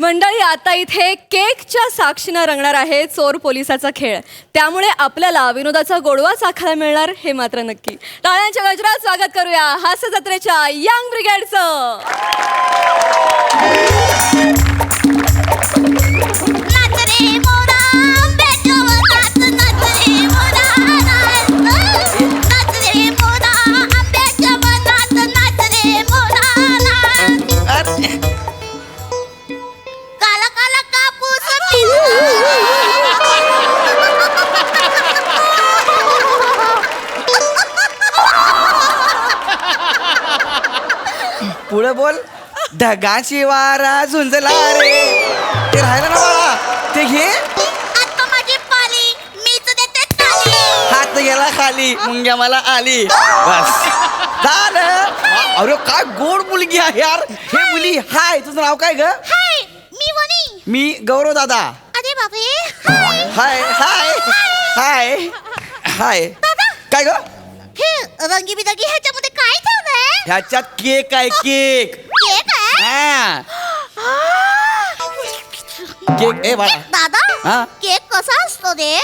मंडळी, आता इथे केकच्या साक्षीनं रंगणार आहे चोर पोलिसाचा खेळ. त्यामुळे आपल्याला विनोदाचा गोडवा चाखायला मिळणार हे मात्र नक्की. टाळ्यांच्या गजरात स्वागत करूया हास्य जत्रेच्या यंग ब्रिगेडचं. पुढे बोल. ढगाची वारा झुंजला रे. ते राहिलं ना बाळा, ते घे. आता माझी पाली, मीच देते ताली. हात गेला खाली, मुंग्या मला आली. बस झालं. अरे काय गोड मुलगी आहे यार. हे मुली. हाय, तुझं नाव काय ग? हाय, मी वनी. मी गौरव दादा. अरे बापरे. हाय. हाय हाय हाय हाय. दादा, काय ग? हे रंगीबिरंगी ह्याच्यामध्ये काय ठेवलंय? ह्याच्यात केक आहे. केक केक आहे? हा. केक ए बाळा. दादा, हा? केक कसा असतो रे?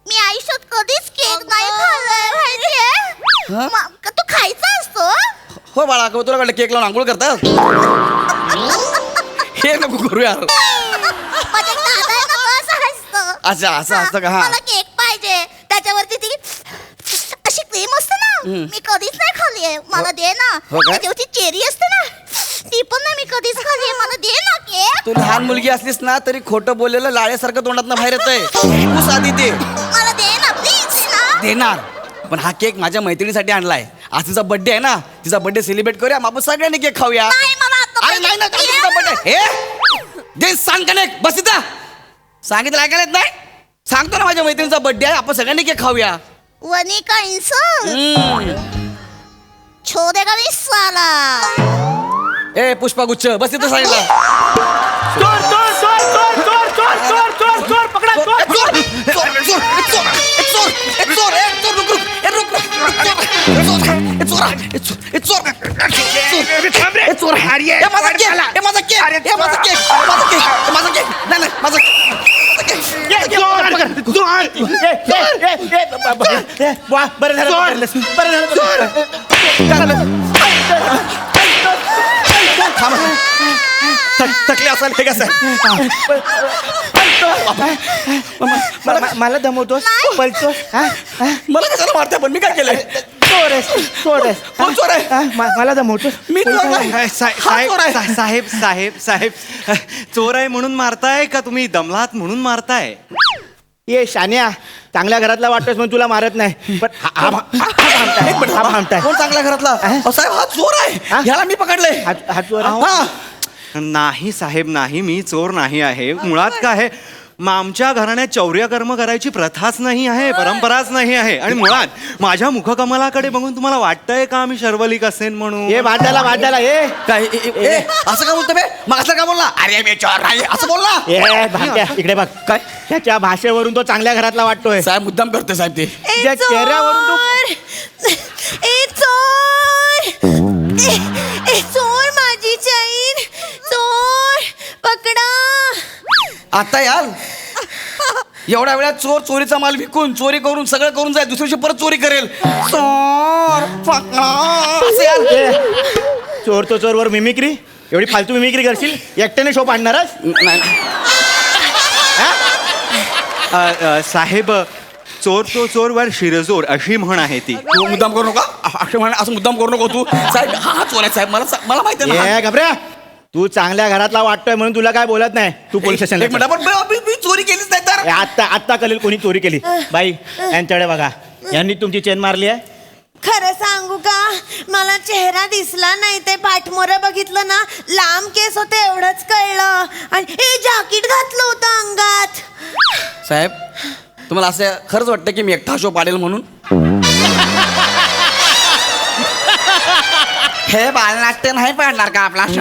मी आयुष्यात कधीच केक नाही खाल्लाय माहितीये. हा? तो खायचा असतो? हो बाळा, तुला वाटलं केक लावून आंघोळ करतात? हे नको करू यार. माझ्या दादा कसं असतं? अच्छा, असं असतं का? हा. मला केक पाहिजे. त्याच्यावरती ती अशी क्रीम असते ना, मी कधीच नाही खाल्ली आहे. मला दे ना. हो का? त्याच्यावरती चेरी असते ना, ती पण नाही मी कधीच खाल्ली आहे. मला दे ना केक. तू लहान मुलगी असलीस ना तरी खोटं बोललेलं लाळ्यासारखं तोंडातनं बाहेर येतंय. तू साधी दे. मला दे ना प्लीज ना. देणार. पण हा केक माझ्या मैत्रिणीसाठी आणलाय. आज तिचा बर्थडे आहे ना, तिचा बर्थडे सेलिब्रेट करूया. आपण सगळ्यांनी केक खाऊया. नाही मला आता अरे नाही ना, तिचा बर्थडे. हे दे, सांग का नाही? बस इथं. सांगितलं ऐकायला येत नाही? सांगतो ना, माझ्या मैत्रिणीचा बर्थडे आहे, आपण सगळ्यांनी केक खाऊया. वनी का इंसान छोडेगा मी साला. ए पुष्पागुच्छ, बस इथं सांगितलं. चोर चोर चोर चोर चोर चोर चोर चोर चोर पकडा चोर चोर चोर चोर चोर चोर चोर रुक रुक रुक थकले असाल हे कसं. मला दमवतोस पळतोस मला कशाला मारते पण मी काय केलंय? चोर आहेस चोर आहेस कोण चोर आहे? मला दमवतोस. मी चोर नाही. हा चोर आहे. साहेब साहेब साहेब चोर आहे म्हणून मारताय का तुम्ही दमलात म्हणून मारताय? ये शान्या, चांगल्या घरातला वाटतोस म्हणून तुला मारत नाही, पण हा भामटाय. कोण चांगल्या घरातला? अहो, साहेब हा चोर आहे. हा? ह्याला मी पकडले. हा चोर आहे? हा. नाही साहेब नाही, मी चोर नाही आहे. मुळात काय आहे, आमच्या घराण्यात चौर्यकर्म करायची प्रथाच नाही आहे, परंपराच नाही आहे. आणि मुळात माझ्या मुखकमलाकडे बघून तुम्हाला वाटतंय का मी शर्वलिक असेन म्हणून? ये भांडायला ये काय असं का बोलतो बे? मग असं का बोलला? अरे मी चोर नाही असं बोलला. ये भांड्या, इकडे बघ. काय? त्याच्या भाषेवरून तो चांगल्या घरातला वाटतोय. साहेब मुद्दाम करते साहेब ते. त्या चेहऱ्यावरून तो चोर माझी चैन चोर पकडा. आता यार एवढ्या वेळात चोर चोरीचा माल विकून चोरी करून सगळं करून जाईल, दुसऱ्या दिवशी परत चोरी करेल. चोर पकडा असं यार. चोर तो चोरवर मिमिक्री, एवढी फालतू मिमिक्री करशील? एकट्याने शो पाडणारच? नाही. साहेब चोर तो चोरवर शिरजोर अशी म्हण आहे ती. तू मुद्दाम करू नका असं मुद्दाम करू नको तू. साहेब हा चोर आहे साहेब. मला माहिती आहे ना. ये घाबऱ्या, तू चांगल्या घरातला वाटतोय म्हणून तुला काय बोलत नाही. तू पोलीस एक मिनिट, स्टेशनला पण मी चोरी केलीच नाही तर. आत्ता कळेल कोणी चोरी केली. बाई यांच्याकडे बघा, यांनी तुमची चेन मारली आहे. खरं सांगू का, मला चेहरा दिसला नाही, ते पाठमोरं बघितलं ना, लांब केस होते एवढंच कळलं. आणि हे जॅकेट घातलं होतं अंगात. साहेब तुम्हाला असं खरंच वाटतं की मी एकटा शो पाडेल म्हणून? हे बालनाट्य नाही पाडणार का आपला शो?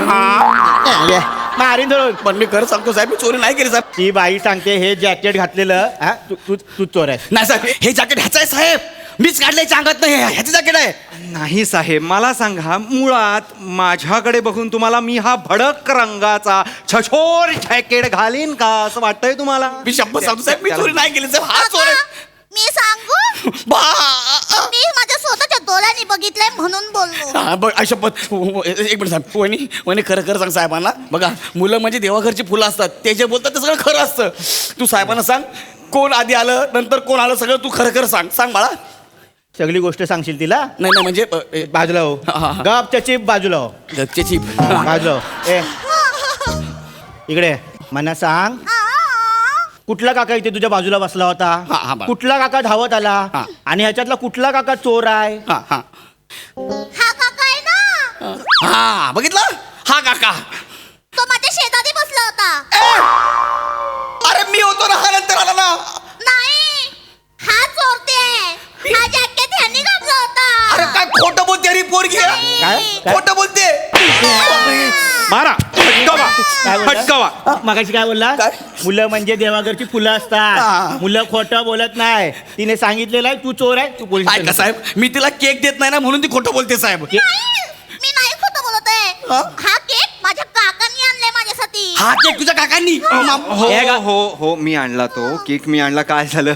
ये, मारीन धरून. पण मी खरं सांगतो साहेब, मी चोरी नाही केली साहेब. ती बाई सांगते हे जॅकेट घातलेलं तू चोर आहे. नाही साहेब, हे जॅकेट ह्याचं आहे साहेब. मीच काढल्याच्या अंगात नाही ह्याची जॅकेट आहे. नाही साहेब, मला सांगा, मुळात माझ्याकडे बघून तुम्हाला मी हा भडक रंगाचा छछोर जॅकेट घालीन का असं वाटतंय तुम्हाला? मी शपथ सांगतो साहेब, मी चोरी नाही केली साहेब, हा चोर आहे. मी सांगू बा मी माझ्या स्वतःच्या डोळ्यांनी बघितलंय म्हणून बोललो. हा, बघ आई शपथ. एक मिनिट साहेब, वहिनी खरं खरं सांग साहेबांना. बघा, मुलं म्हणजे देवाघरची फुलं असतात, ते जे बोलतात ते सगळं खरं असतं. तू साहेबांना सांग कोण आधी आलं नंतर कोण आलं सगळं तू खरं खरं सांग. सांग बाळा. सगळी गोष्ट सांगशील तिला? नाही नाही म्हणजे बाजूला हो. हा, हा, हा. गपच्या चिप बाजूला हो. गच्चीची बाजूला हो. ए इकडे मला सांग, कुठला काका इथे तुझ्या बाजूला बसला होता? हा, हा, बरं. कुठला काका धावत आला? हा. आणि ह्याच्यातला कुठला काका चोर आहे? हा हा हा काका आहे ना, हा बघितलं, हा काका. तो माझ्या शेजारी बसला होता. अरे मी होतो ना, हा नंतर आला ना. नाही, हा चोरटे. हा जॅकेट ह्यांनी घातला होता. अरे काय खोटं बोलते अरे पोरगी. काय? खोटं बोलते. मारा, फटकावा, काय बोलला? फटकावा. मगाशी काय बोलला? काय? मुलं म्हणजे देवाघरची फुलं हा. असतात. मुलं खोटं बोलत नाही. तिने सांगितलेलं आहे तू चोर आहे, तू पोलीस ऐका साहेब, मी तिला केक देत नाही ना म्हणून ती खोटं बोलते साहेब. मी नाही खोटं बोलत आहे. हा? हा केक माझ्या काकांनी आणलाय माझ्यासाठी. हा केक तुझ्या काकांनी. हो हो हो, मी आणला तो केक, मी आणला. काय झालं,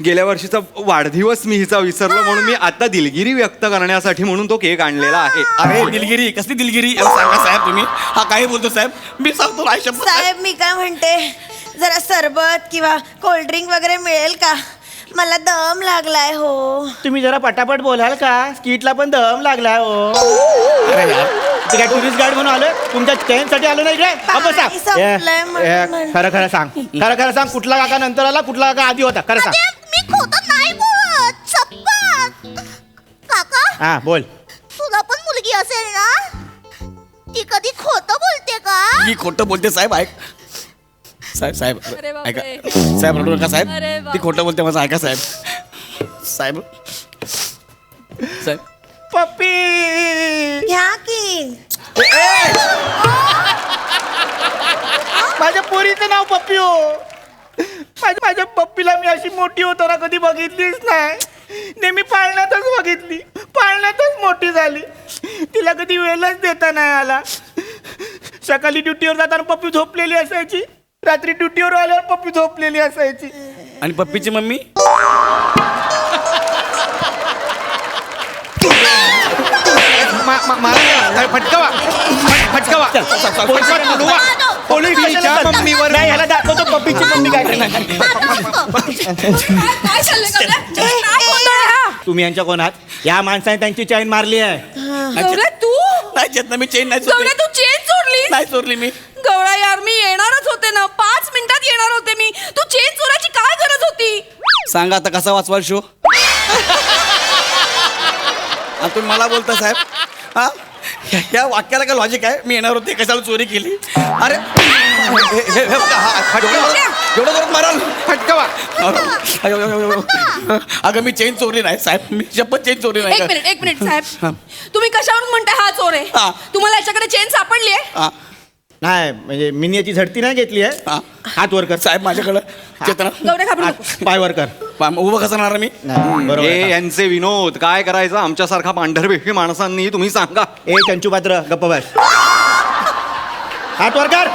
गेल्या वर्षीचा वाढदिवस मी हिचा विसरलो म्हणून मी आता दिलगिरी व्यक्त करण्यासाठी म्हणून तो केक आणलेला आहे. अरे दिलगिरी कसली दिलगिरी याला सांगा साहेब तुम्ही. हा काही बोलतो साहेब, मी सांगतो ना शपथ. साहेब मी काय म्हणते, जरा सरबत किंवा कोल्ड्रिंक वगैरे मिळेल का? मला दम लागलाय हो. तुम्ही जरा पटापट बोलाल का? स्कीटला पण दम लागलाय हो. अरे यार, ते काय टुरिस्ट गाईड म्हणून आलो? तुमच्या चॅनसाठी आलो नाही रे? पाणी संपलंय म्हणून. खरं खरं सांग, खरं खरं सांग, कुठला काका नंतर आला, कुठला काका आधी होता? खरं सांग. मी खोटं नाही बोलत. शपथ. काका, हा बोल. तुला पण मुलगी असेल ना? ती कधी खोटं बोलते का? ही खोटं बोलते साहेब. ऐक साहेब साहेब अरे बापरे. ऐका साहेब, रडू नका साहेब. अरे ती बापरे. खोटं बोलते माझं. ऐका साहेब. साहेब साहेब पप्पी घ्या की. माझ्या पोरीचं नाव पप्पी हो. माझ्या पप्पीला मी अशी मोठी होताना कधी बघितलीच नाही. नेहमी पाळण्यातच बघितली, पाळण्यातच मोठी झाली. तिला कधी वेळच देता नाही आला. सकाळी ड्युटीवर जाताना पप्पी झोपलेली असायची, रात्री ड्युटीवर आल्यावर पप्पी झोपलेली असायची. आणि पप्पीची मम्मी. फटकावा, फटकावा. पोलिसच्या मम्मीवर नाही, ह्याला दाखवतो पप्पीची मम्मी काय करणार. काय चाललंय गौऱ्या? काय बोलतोय हा? तुम्ही यांच्या कोणात? या माणसाने त्यांची चैन मारली आहे. गौऱ्या तू नाही येत ना, मी चेन नाही गौऱ्या चोरली. तू चेन चोरली. नाही चोरली मी. गौऱ्या यार, मी येणारच होते ना, 5 मिनिटात येणार होते मी. तू चेन चोराची काय गरज होती? सांगा आता कसा वाचवाल शो. आणि तुम्ही मला बोलता साहेब. हा या वाक्याला काय लॉजिक आहे? मी येणार होते, कशाला चोरी केली? अरे हे बघा, हा, एवढं करत माराल. फटकावा. अगं मी चेन चोरली नाही साहेब, मी शपथ चेन चोरली नाही. एक मिनिट साहेब, तुम्ही कशावरून म्हणताय हा चोर आहे? हा. तुम्हाला याच्याकडे चेन सापडली आहे? हा, नाही म्हणजे मी याची झडती नाही घेतली आहे. हा. हात वर कर. साहेब माझ्याकडं चेतना. गौऱ्या घाबरू नको. हात- पाय वर कर. उभं कसं राहणार मी? नाही, बरोबर आहे हे का? यांचे विनोद काय करायचं आमच्यासारखा पांढरपेशी माणसांनी, तुम्ही सांगा. ए चंचू पात्र गप्प बस. हात वर कर.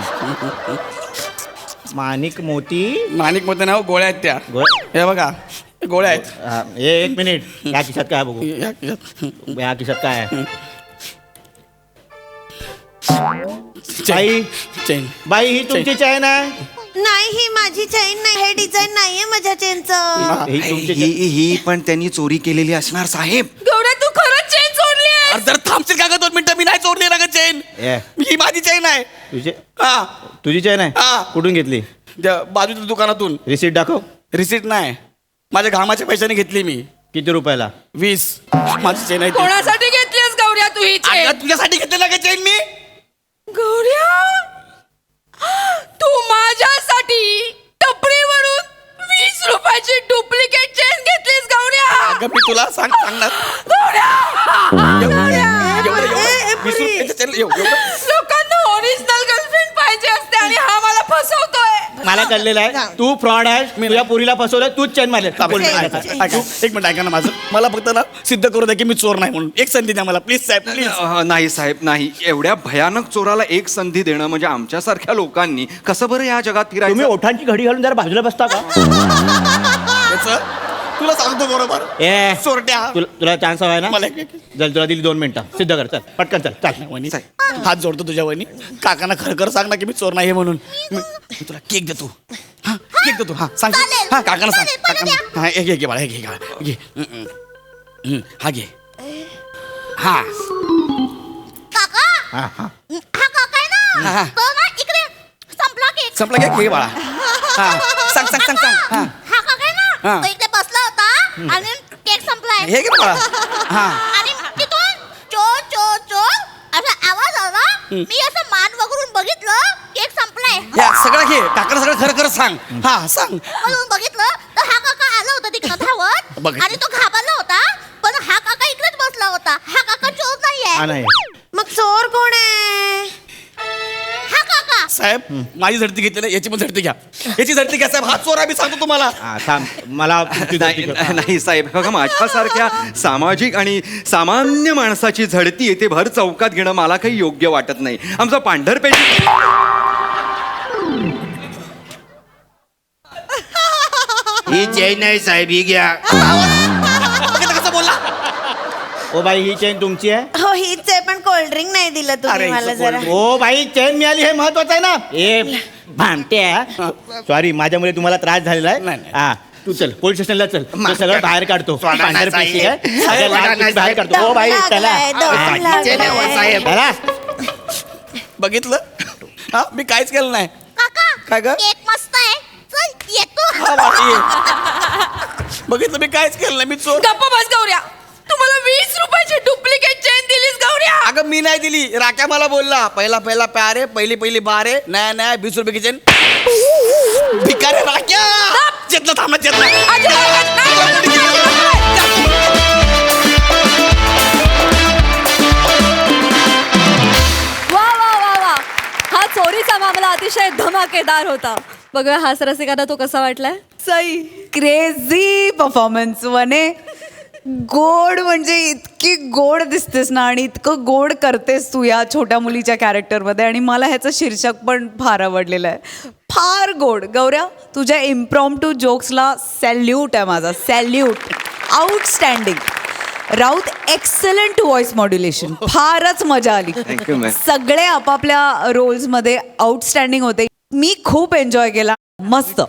माणिक मोती माणिक मध्ये नाव गोळ्या आहेत त्या. हे बघा गोळ्या आहेत. हा, ए, एक मिनिट. या खिशात काय आहे बघू. या खिशात काय आहे? बाई चेन. बाई ही तुमची चैन आहे? नाही, ही माझी चैन नाही. हे डिझाईन नाहीये माझ्या चेनचं. ही तुमची ही पण त्यांनी चोरी केलेली असणार साहेब. गौऱ्या तू खरंच चेन चोरली आहे? अरे जर थांबशील का ग 2 मिनिटं? मी नाही चोरली ना ग चेन. ए, ही माझी चेन आहे. हा तुझी चैन आहे? हा. कुठून घेतली? त्या बाजूच्या दुकानातून. रिसीट दाखव. रिसीट नाही, माझ्या घामाच्या पैशाने घेतली मी. किती रुपयाला? 20. माझी चेन आहे ती. कोणासाठी घेतलीस गौऱ्या तू ही चेन? अगं, तुझ्यासाठी घेतली ना ग चेन मी. गौऱ्या, तू माझ्यासाठी टपरीवरून 20 रुपयाची डुप्लिकेट चेन घेतलीस गौऱ्या. अगं मी तुला सांगणार. गौऱ्या, एवढं 20 रुपयाच्या चेन एवढं. लोकांना ओरिजिनल गर्लफ्रेंड पाहिजे असते आणि हा मला फसवतोय. मला कळलेलं आहे तू फ्रॉड आहेस तुझ्या पुरीला फसवलं तूच चेन मारले ऐका, एक मिनिट ऐका ना माझं. मला फक्त ना सिद्ध करू द्या की मी चोर नाही म्हणून. एक संधी द्या मला प्लीज साहेब प्लीज. नाही साहेब नाही, एवढ्या भयानक चोराला एक संधी देणं म्हणजे आमच्यासारख्या लोकांनी कसं बरं या जगात तुम्ही फिरायचं. ओठांची घडी घालून जरा बाजूला बसता का तुला सांगतो बरोबर. ए चोरट्या. तुला चान्स हवाय ना मला चल तुला दिली 2 मिनिटं सिद्ध कर चल पटकन चल वहिनी हात जोडतो तुझ्या वहिनी. काकांना खरखर सांग ना की मी चोर नाही आहे म्हणून. मी तुला केक देतो. हा केक देतो. हा सांग. चालेल. हा काकांना सांग. चालेल, पण काकांना हा एक घे बाळा एक घे बाळा घे. हा घे. हा काका हा हा हा काका आहे हा. ना तो ना इकडे संपला केक. संपला घे घे बाळा. हा सांग सांग सांग सांग. हा हा काका आहे ना हा. तो इकडे बसला होता आणि केक संपलाय हे घे बाळा. हा आणि तिथून चोर चोर चोर असा आवाज आला. मी असं मान वगरून बघितलं केक संपलाय या सगळं घे. काकांना सगळं खरं खरं सांग. हा सांग. म्हणून बघितलं तर हा काका आला होता तिकडं धावत बघ. आणि तो घाबरला होता पण हा काका इकडेच बसला होता. हा काका चोर हा नाहीये. नाही मग चोर कोण आहे हा काका साहेब माझी झडती घेतली ना याची पण झडती घ्या. याची झडती घ्या साहेब. हा चोर आहे मी सांगतो तुम्हाला. हा, थांब मला नाही नाही साहेब बघा, माझ्यासारख्या सामाजिक आणि सामान्य माणसाची झडती येथे भर चौकात घेणं मला काही योग्य वाटत नाही. आमचा पांढरपेटी ही चेन नाही साहेब ही घ्या बघितलं कसं बोलला. ओ बाई ही चेन तुमची आहे हो हीच आहे पण कोल्ड्रिंक नाही दिलं तुम्ही अरे, मला हिचं जरा ओ बाई चेन मिळाली हे महत्वाचं आहे ना ए भामटे सॉरी माझ्यामुळे तुम्हाला त्रास झालेला आहे नाही, नाही. हा तू चल पोलीस स्टेशनला चल तो सगळं बाहेर काढतो सोडा ना, पांढर साहेब. पेशी आहे साहेब, सगळं लाल सोडा ना, पेशी बाहेर साहेब. काढतो ओ बाई चला लागलाय, दम लागलाय. चला. बघितलं. हा मी काहीच केलं नाही. काका काय ग? केक मस्त आहे चल येतो. हा बाई, ये. बघितलं मी काहीच केलं नाही. मी चोर. गप्पा बस गौऱ्या. तुम्हाला 20 रुपयाची डुप्लिकेट चेन दिलीस गौऱ्या. अगं मी नाही दिली. राख्या मला बोलला पहिला पहिला प्यार आहे पहिली पहिली बार आहे नया नया 20 रुपये की चेन. भिकारे राख्या चेतला थांबा चेतला. वा वा वा वा. हा चोरीचा मामला अतिशय धमाकेदार होता. बघूया हास रसिकांना तो कसा वाटलाय. सई क्रेझी परफॉर्मन्स वने. गोड म्हणजे इतकी गोड दिसतेस ना आणि इतकं गोड करतेस तू या छोट्या मुलीच्या कॅरेक्टरमध्ये आणि मला ह्याचं शीर्षक पण फार आवडलेलं आहे. फार गोड. गौऱ्या तुझ्या इम्प्रॉम्प्टू जोक्सला सॅल्यूट आहे माझा. Salute. Outstanding. Raut excellent voice modulation. फारच मजा आली. Thank you, ma'am. सगळे आपापल्या रोल्समध्ये आउटस्टँडिंग होते. मी खूप एन्जॉय केला. मस्त.